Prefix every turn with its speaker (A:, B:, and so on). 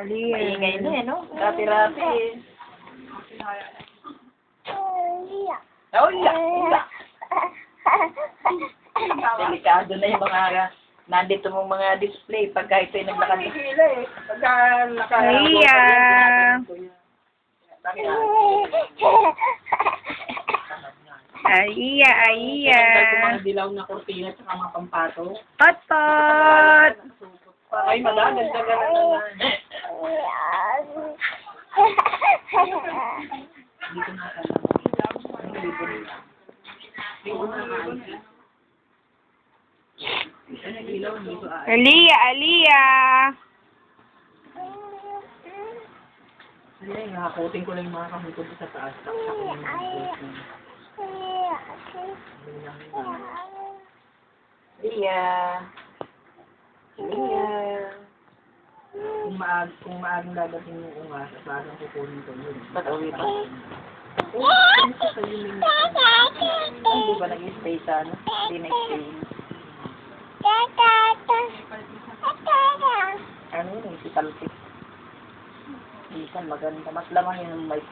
A: Aliyah.
B: Maingay na no? Rapi-rapi eh. Oh, iya. Delikado na yung mga nandito mong mga display pagka ito'y naglakad. Pagka
A: Aliyah. Aliyah, Aliyah.
B: Mga dilaw na kortina at mga pampato.
A: Tot-tot.
B: Ay, magaganda ka na naman. Dito na ka
A: Aliyah, Aliyah.
B: Ay, nakakutin ko lang yung mga kamukod sa taas. Aliyah. Aliyah. Kung maagang dadating yung ungas at maagang kukunin ko yun. Ba't uwi pa? Hindi ba nag-stay sa ano? Hindi nag-stay. Ano yun? Si Talpik. Minsan maganda. Mas lamang yun may